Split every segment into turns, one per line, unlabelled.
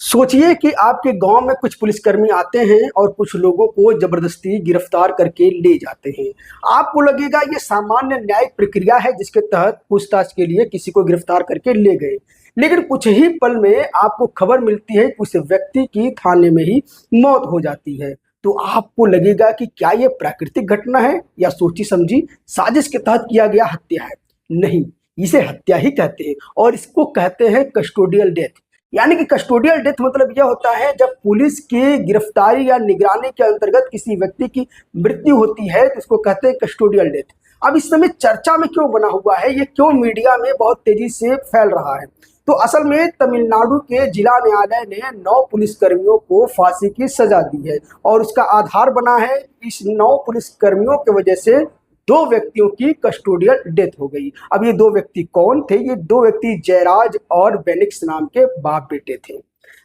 सोचिए कि आपके गांव में कुछ पुलिसकर्मी आते हैं और कुछ लोगों को जबरदस्ती गिरफ्तार करके ले जाते हैं। आपको लगेगा ये सामान्य न्यायिक प्रक्रिया है जिसके तहत पूछताछ के लिए किसी को गिरफ्तार करके ले गए। लेकिन कुछ ही पल में आपको खबर मिलती है कि उस व्यक्ति की थाने में ही मौत हो जाती है। तो आपको लगेगा कि क्या यह प्राकृतिक घटना है या सोची समझी साजिश के तहत किया गया हत्या है। नहीं, इसे हत्या ही कहते हैं और इसको कहते हैं कस्टोडियल डेथ। यानी कि कस्टोडियल डेथ मतलब यह होता है जब पुलिस की गिरफ्तारी या निगरानी के अंतर्गत किसी व्यक्ति की मृत्यु होती है तो इसको कहते हैं कस्टोडियल डेथ। अब इस समय चर्चा में क्यों बना हुआ है, ये क्यों मीडिया में बहुत तेजी से फैल रहा है? तो असल में तमिलनाडु के जिला न्यायालय ने 9 पुलिसकर्मियों को फांसी की सजा दी है और उसका आधार बना है इस 9 पुलिसकर्मियों की वजह से 2 व्यक्तियों की कस्टोडियल डेथ हो गई। अब ये 2 व्यक्ति कौन थे? ये 2 व्यक्ति जयराज और बेनिक्स नाम के बाप बेटे थे।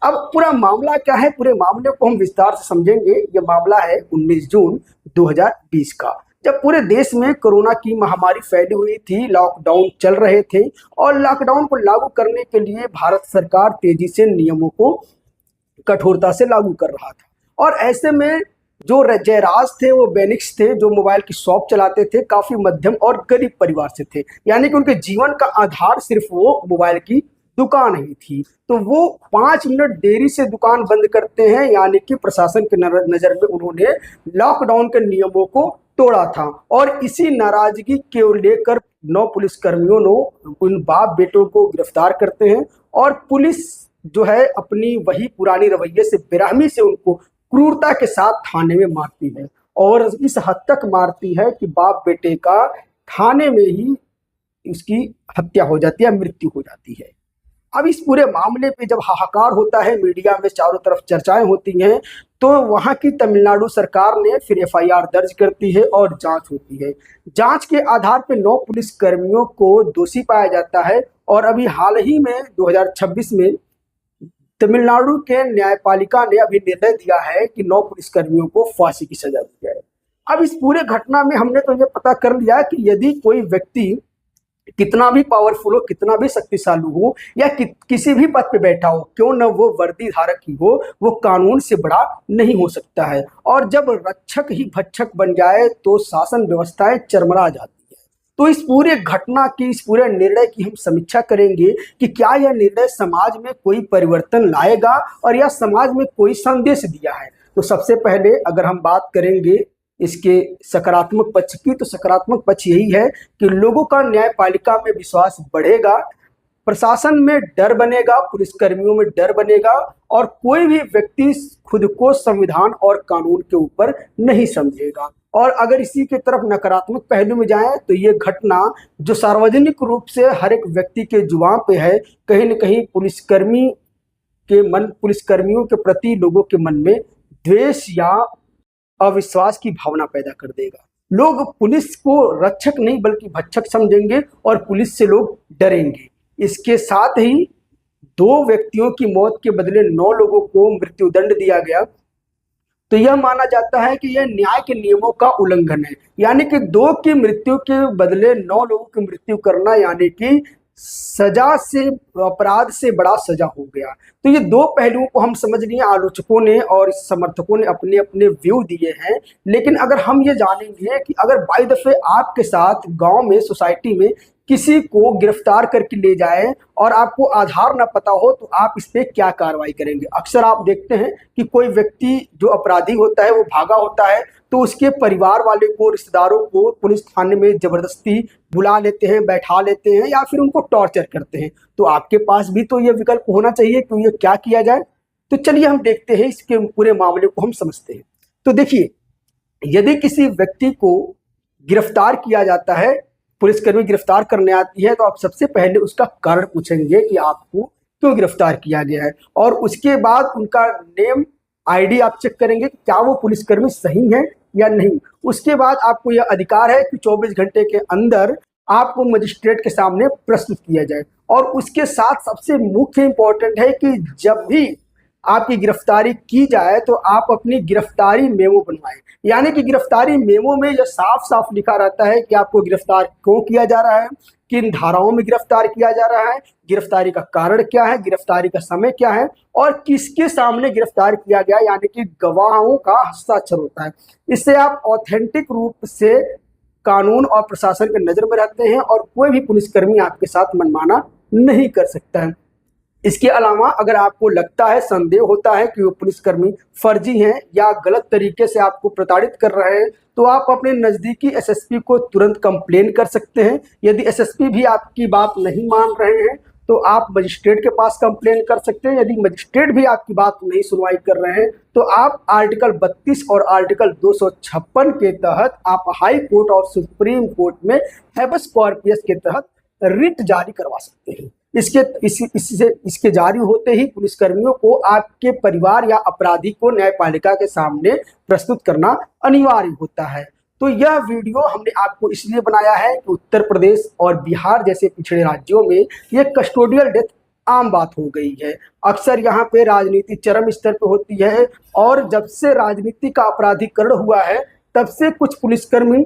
अब पूरा मामला क्या है, पूरे मामले को हम विस्तार से समझेंगे। ये मामला है 19 जून 2020 का, जब पूरे देश में कोरोना की महामारी फैली हुई थी, लॉकडाउन चल रहे थे और लॉकडाउन को लागू करने के लिए भारत सरकार तेजी से नियमों को कठोरता से लागू कर रहा था। और ऐसे में जो जयराज थे वो बेनिक्स थे, जो मोबाइल की शॉप चलाते थे, काफी मध्यम और गरीब परिवार से थे। यानी कि उनके जीवन का आधार सिर्फ वो मोबाइल की दुकान ही थी। तो वो 5 मिनट देरी से दुकान बंद करते हैं, यानी कि प्रशासन के नजर में उन्होंने लॉकडाउन के नियमों को तोड़ा था। और इसी नाराजगी के लेकर 9 पुलिसकर्मियों ने उन बाप बेटों को गिरफ्तार करते हैं और पुलिस जो है अपनी वही पुरानी रवैये से, बेरहमी से उनको क्रूरता के साथ थाने में मारती है और इस हद तक मारती है कि बाप बेटे का थाने में ही उसकी हत्या हो जाती है, मृत्यु हो जाती है। अब इस पूरे मामले पे जब हाहाकार होता है, मीडिया में चारों तरफ चर्चाएं होती हैं, तो वहां की तमिलनाडु सरकार ने फिर एफआईआर दर्ज करती है और जांच होती है। जांच के आधार पर 9 पुलिसकर्मियों को दोषी पाया जाता है और अभी हाल ही में 2026 में तमिलनाडु के न्यायपालिका ने अभी निर्णय दिया है कि 9 पुलिसकर्मियों को फांसी की सजा दी जाए। अब इस पूरे घटना में हमने तो ये पता कर लिया कि यदि कोई व्यक्ति कितना भी पावरफुल हो, कितना भी शक्तिशाली हो या किसी भी पद पे बैठा हो, क्यों न वो वर्दी धारक ही हो, वो कानून से बड़ा नहीं हो सकता है। और जब रक्षक ही भक्षक बन जाए तो शासन व्यवस्थाएं चरमरा जाती। तो इस पूरे घटना की, इस पूरे निर्णय की हम समीक्षा करेंगे कि क्या यह निर्णय समाज में कोई परिवर्तन लाएगा और यह समाज में कोई संदेश दिया है। तो सबसे पहले अगर हम बात करेंगे इसके सकारात्मक पक्ष की, तो सकारात्मक पक्ष यही है कि लोगों का न्यायपालिका में विश्वास बढ़ेगा, प्रशासन में डर बनेगा, पुलिसकर्मियों में डर बनेगा और कोई भी व्यक्ति खुद को संविधान और कानून के ऊपर नहीं समझेगा। और अगर इसी की तरफ नकारात्मक पहलू में जाएं तो ये घटना जो सार्वजनिक रूप से हर एक व्यक्ति के जुबान पे है, कहीं न कहीं पुलिसकर्मियों के प्रति लोगों के मन में द्वेष या अविश्वास की भावना पैदा कर देगा। लोग पुलिस को रक्षक नहीं बल्कि भक्षक समझेंगे और पुलिस से लोग डरेंगे। इसके साथ ही 2 व्यक्तियों की मौत के बदले 9 लोगों को मृत्युदंड दिया गया, तो यह माना जाता है कि यह न्याय के नियमों का उल्लंघन है। यानी कि 2 की मृत्यु के बदले 9 लोगों की मृत्यु करना, यानी कि सजा से, अपराध से बड़ा सजा हो गया। तो ये 2 पहलुओं को हम समझ लिए, आलोचकों ने और समर्थकों ने अपने अपने व्यू दिए हैं। लेकिन अगर हम ये जानेंगे कि अगर बाई दफे आपके साथ गांव में, सोसाइटी में किसी को गिरफ्तार करके ले जाए और आपको आधार ना पता हो, तो आप इस पे क्या कार्रवाई करेंगे। अक्सर आप देखते हैं कि कोई व्यक्ति जो अपराधी होता है वो भागा होता है, तो उसके परिवार वाले को, रिश्तेदारों को पुलिस थाने में जबरदस्ती बुला लेते हैं, बैठा लेते हैं या फिर उनको टॉर्चर करते हैं। तो आपके पास भी तो ये विकल्प होना चाहिए कि ये क्या किया जाए। तो चलिए हम देखते हैं, इसके पूरे मामले को हम समझते हैं। तो देखिए, यदि किसी व्यक्ति को गिरफ्तार किया जाता है, पुलिसकर्मी गिरफ्तार करने आती है, तो आप सबसे पहले उसका कारण पूछेंगे कि आपको क्यों गिरफ्तार किया गया है और उसके बाद उनका नेम आईडी आप चेक करेंगे कि क्या वो पुलिसकर्मी सही है या नहीं। उसके बाद आपको यह अधिकार है कि 24 घंटे के अंदर आपको मजिस्ट्रेट के सामने प्रस्तुत किया जाए। और उसके साथ सबसे मुख्य इंपॉर्टेंट है कि जब भी आपकी गिरफ्तारी की जाए तो आप अपनी गिरफ्तारी मेमो बनवाएं। यानी कि गिरफ्तारी मेमो में यह साफ साफ लिखा रहता है कि आपको गिरफ्तार क्यों किया जा रहा है, किन धाराओं में गिरफ्तार किया जा रहा है, गिरफ्तारी का कारण क्या है, गिरफ्तारी का समय क्या है और किसके सामने गिरफ्तार किया गया, यानी कि गवाहों का हस्ताक्षर होता है। इससे आप ऑथेंटिक रूप से कानून और प्रशासन के नजर में रहते हैं और कोई भी पुलिसकर्मी आपके साथ मनमाना नहीं कर सकता है। इसके अलावा अगर आपको लगता है, संदेह होता है कि वो पुलिसकर्मी फर्जी हैं या गलत तरीके से आपको प्रताड़ित कर रहे हैं, तो आप अपने नज़दीकी एसएसपी को तुरंत कंप्लेन कर सकते हैं। यदि एसएसपी भी आपकी बात नहीं मान रहे हैं तो आप मजिस्ट्रेट के पास कंप्लेन कर सकते हैं। यदि मजिस्ट्रेट भी आपकी बात नहीं सुनवाई कर रहे हैं तो आप आर्टिकल 32 और आर्टिकल 256 के तहत आप हाई कोर्ट और सुप्रीम कोर्ट में हैबस कॉर्पस के तहत रिट जारी करवा सकते हैं। इसके जारी होते ही पुलिसकर्मियों को आपके परिवार या अपराधी को न्यायपालिका के सामने प्रस्तुत करना अनिवार्य होता है। तो यह वीडियो हमने आपको इसलिए बनाया है कि उत्तर प्रदेश और बिहार जैसे पिछड़े राज्यों में ये कस्टोडियल डेथ आम बात हो गई है। अक्सर यहाँ पे राजनीति चरम स्तर पे होती है और जब से राजनीति का अपराधीकरण हुआ है तब से कुछ पुलिसकर्मी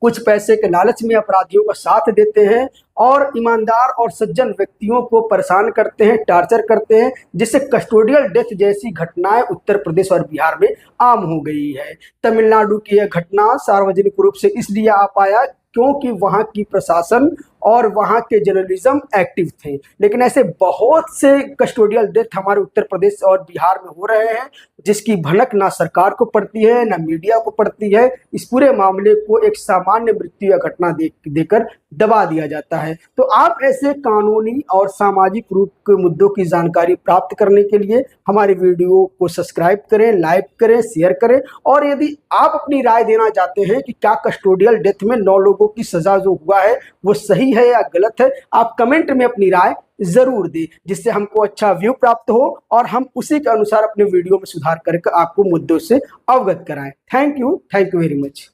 कुछ पैसे के लालच में अपराधियों का साथ देते हैं और ईमानदार और सज्जन व्यक्तियों को परेशान करते हैं, टार्चर करते हैं, जिससे कस्टोडियल डेथ जैसी घटनाएं उत्तर प्रदेश और बिहार में आम हो गई है। तमिलनाडु की यह घटना सार्वजनिक रूप से इसलिए आ पाया क्योंकि वहाँ की प्रशासन और वहाँ के जर्नलिज्म एक्टिव थे। लेकिन ऐसे बहुत से कस्टोडियल डेथ हमारे उत्तर प्रदेश और बिहार में हो रहे हैं जिसकी भनक ना सरकार को पड़ती है ना मीडिया को पड़ती है। इस पूरे मामले को एक सामान्य मृत्यु या घटना देकर दबा दिया जाता है। तो आप ऐसे कानूनी और सामाजिक रूप के मुद्दों की जानकारी प्राप्त करने के लिए हमारे वीडियो को सब्सक्राइब करें, लाइक करें, शेयर करें। और यदि आप अपनी राय देना चाहते हैं कि क्या कस्टोडियल डेथ में 9 लोगों की सजा जो हुआ है वो सही है या गलत है, आप कमेंट में अपनी राय जरूर दें, जिससे हमको अच्छा व्यू प्राप्त हो और हम उसी के अनुसार अपने वीडियो में सुधार करके आपको मुद्दों से अवगत कराएं। Thank you very much.